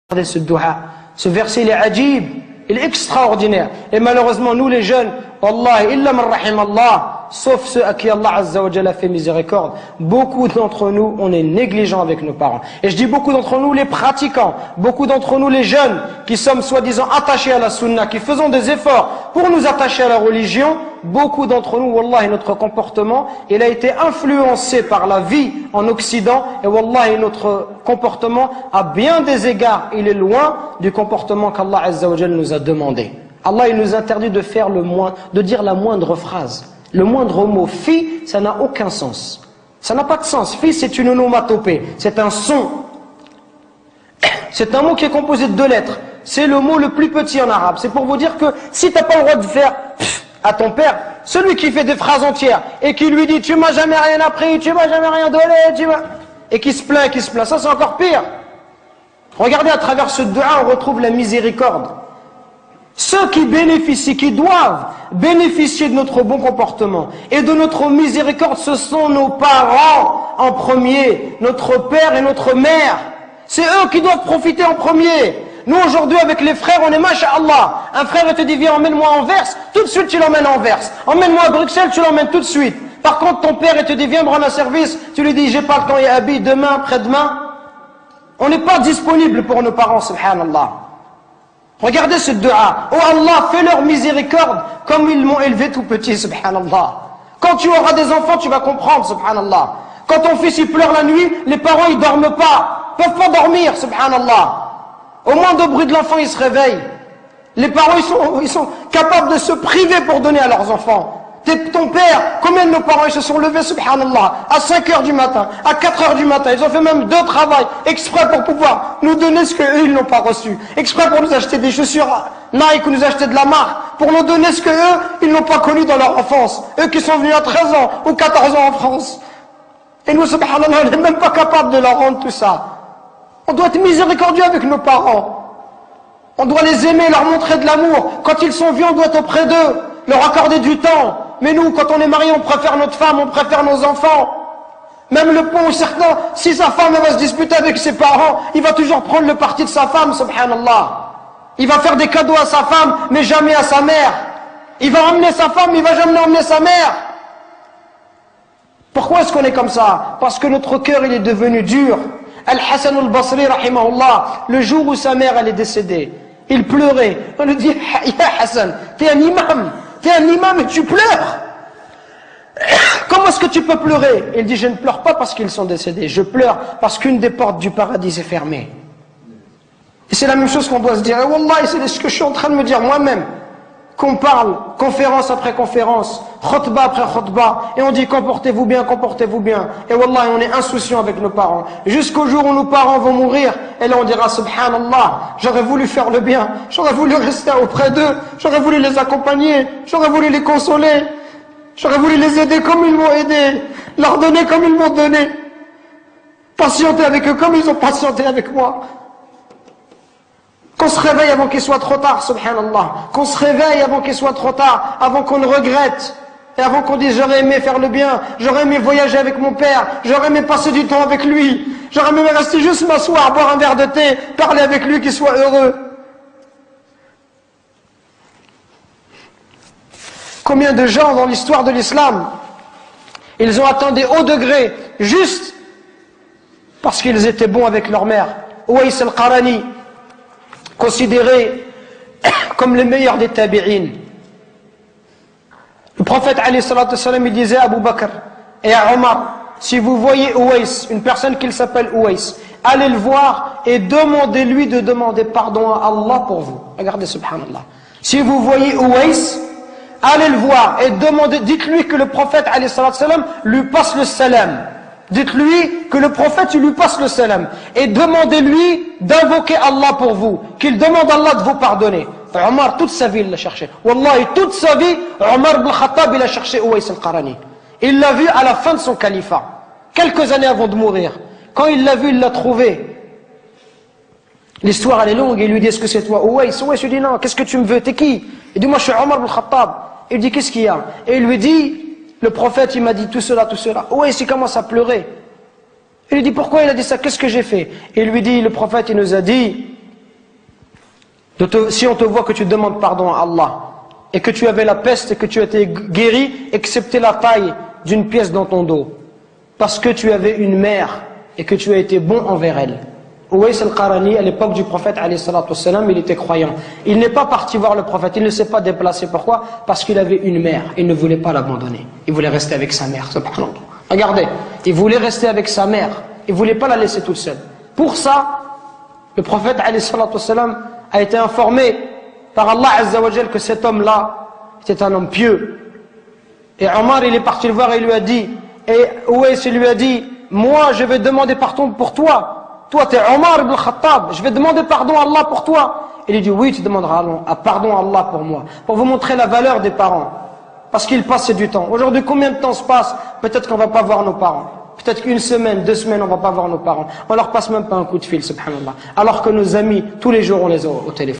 Regardez ce dua, ce verset il est ajib, il est extraordinaire. Et malheureusement nous les jeunes, Wallahi, illa man rahim Allah, sauf ceux à qui Allah Azza wa Jalla fait miséricorde, beaucoup d'entre nous, on est négligents avec nos parents. Et je dis beaucoup d'entre nous les pratiquants, beaucoup d'entre nous les jeunes, qui sommes soi-disant attachés à la sunna, qui faisons des efforts pour nous attacher à la religion, beaucoup d'entre nous, Wallahi, notre comportement, il a été influencé par la vie en Occident, et Wallahi, notre comportement, à bien des égards, il est loin du comportement qu'Allah Azza wa Jalla nous a demandé. Allah, il nous interdit de faire de dire la moindre phrase. Le moindre mot, fi, ça n'a aucun sens. Ça n'a pas de sens. Fi, c'est une onomatopée. C'est un son. C'est un mot qui est composé de 2 lettres. C'est le mot le plus petit en arabe. C'est pour vous dire que si tu n'as pas le droit de faire à ton père, celui qui fait des phrases entières et qui lui dit tu m'as jamais rien appris, tu m'as jamais rien donné, et qui se plaint, ça c'est encore pire. Regardez à travers ce dua, on retrouve la miséricorde. Ceux qui bénéficient, qui doivent bénéficier de notre bon comportement et de notre miséricorde, ce sont nos parents en premier, notre père et notre mère. C'est eux qui doivent profiter en premier. Nous aujourd'hui avec les frères, on est masha'Allah. Un frère te dit viens emmène-moi en Anvers, tout de suite tu l'emmènes en Anvers. Emmène-moi à Bruxelles, tu l'emmènes tout de suite. Par contre ton père te dit viens me rendre un service, tu lui dis j'ai pas le temps, ya abi, demain, après-demain. On n'est pas disponible pour nos parents, subhanallah. Regardez ce dua. Oh Allah, fais leur miséricorde comme ils m'ont élevé tout petit, subhanallah. Quand tu auras des enfants, tu vas comprendre, subhanallah. Quand ton fils il pleure la nuit, les parents ils dorment pas, peuvent pas dormir, subhanallah. Au moindre bruit de l'enfant, il se réveille. Les parents ils sont capables de se priver pour donner à leurs enfants. Ton père, combien de nos parents ils se sont levés, subhanallah, à 5 heures du matin, à 4 heures du matin, ils ont fait même 2 travails, exprès pour pouvoir nous donner ce qu'eux ils n'ont pas reçu, exprès pour nous acheter des chaussures Nike ou nous acheter de la marque, pour nous donner ce qu'eux ils n'ont pas connu dans leur enfance, eux qui sont venus à 13 ans ou 14 ans en France. Et nous, subhanallah, on n'est même pas capable de leur rendre tout ça. On doit être miséricordieux avec nos parents. On doit les aimer, leur montrer de l'amour. Quand ils sont vieux, on doit être auprès d'eux, leur accorder du temps. Mais nous, quand on est marié, on préfère notre femme, on préfère nos enfants. Même le point où certains, si sa femme va se disputer avec ses parents, il va toujours prendre le parti de sa femme, subhanallah. Il va faire des cadeaux à sa femme, mais jamais à sa mère. Il va emmener sa femme, mais il va jamais emmener sa mère. Pourquoi est-ce qu'on est comme ça? Parce que notre cœur, il est devenu dur. Al-Hassan al-Basri, rahimahullah, le jour où sa mère, elle est décédée, il pleurait. On lui dit, ya Hassan, t'es un imam. T'es un imam et tu pleures. Comment est-ce que tu peux pleurer? Il dit, je ne pleure pas parce qu'ils sont décédés. Je pleure parce qu'une des portes du paradis s'est fermée. Et c'est la même chose qu'on doit se dire. Et Wallah, c'est ce que je suis en train de me dire moi-même. Qu'on parle, conférence après conférence, khutbah après khutbah, et on dit comportez-vous bien, comportez-vous bien. Et Wallah, on est insouciant avec nos parents. Jusqu'au jour où nos parents vont mourir, et là on dira subhanallah, j'aurais voulu faire le bien, j'aurais voulu rester auprès d'eux, j'aurais voulu les accompagner, j'aurais voulu les consoler, j'aurais voulu les aider comme ils m'ont aidé, leur donner comme ils m'ont donné, patienter avec eux comme ils ont patienté avec moi. Qu'on se réveille avant qu'il soit trop tard, subhanallah. Qu'on se réveille avant qu'il soit trop tard, avant qu'on ne regrette. Et avant qu'on dise j'aurais aimé faire le bien, j'aurais aimé voyager avec mon père, j'aurais aimé passer du temps avec lui, j'aurais aimé rester juste m'asseoir, boire un verre de thé, parler avec lui, qu'il soit heureux. Combien de gens dans l'histoire de l'islam, ils ont atteint des hauts degrés, juste parce qu'ils étaient bons avec leur mère. Uwais al-Qarani, considérés comme les meilleurs des tabi'in. Le prophète alayhi salatu wassalam, il disait à Abu Bakr et à Omar, si vous voyez Uwais, une personne qui s'appelle Uwais, allez le voir et demandez-lui de demander pardon à Allah pour vous. Regardez, subhanallah. Si vous voyez Uwais, allez le voir et demandez, dites-lui que le prophète alayhi salatu wassalam lui passe le salam. Dites-lui que le prophète il lui passe le salam et demandez-lui d'invoquer Allah pour vous, qu'il demande à Allah de vous pardonner. Omar toute sa vie il l'a cherché. Wallahi toute sa vie Omar ibn Khattab il a cherché Uwais al-Qarani. Il l'a vu à la fin de son califat, quelques années avant de mourir. Quand il l'a vu, il l'a trouvé. L'histoire elle est longue, il lui dit est-ce que c'est toi Uwais? Uwais lui dit non, qu'est-ce que tu me veux, t'es qui? Il dit moi je suis Omar ibn Khattab. Il dit qu'est-ce qu'il y a? Et il lui dit le prophète, il m'a dit tout cela, tout cela. Ouais, il commence à pleurer. Il lui dit, pourquoi il a dit ça? Qu'est-ce que j'ai fait? Et il lui dit, le prophète, il nous a dit, Si on te voit que tu demandes pardon à Allah, et que tu avais la peste et que tu as été guéri, excepté la taille d'une pièce dans ton dos, parce que tu avais une mère et que tu as été bon envers elle. Uwais al-Qarani, à l'époque du prophète, il était croyant. Il n'est pas parti voir le prophète, il ne s'est pas déplacé. Pourquoi? Parce qu'il avait une mère, il ne voulait pas l'abandonner. Il voulait rester avec sa mère, subhanallah. Regardez, il voulait rester avec sa mère, il ne voulait pas la laisser toute seule. Pour ça, le prophète a été informé par Allah Azza wa Jal que cet homme-là était un homme pieux. Et Omar, il est parti le voir et il lui a dit, et Uwais, il lui a dit, moi je vais demander pardon pour toi. Toi tu es Omar ibn Khattab, je vais demander pardon à Allah pour toi. Il lui dit, oui, tu demanderas pardon à Allah pour moi. Pour vous montrer la valeur des parents. Parce qu'il passe du temps. Aujourd'hui, combien de temps se passe? Peut-être qu'on va pas voir nos parents. Peut-être qu'une semaine, 2 semaines, on va pas voir nos parents. On leur passe même pas un coup de fil, subhanallah. Alors que nos amis, tous les jours, on les a au téléphone.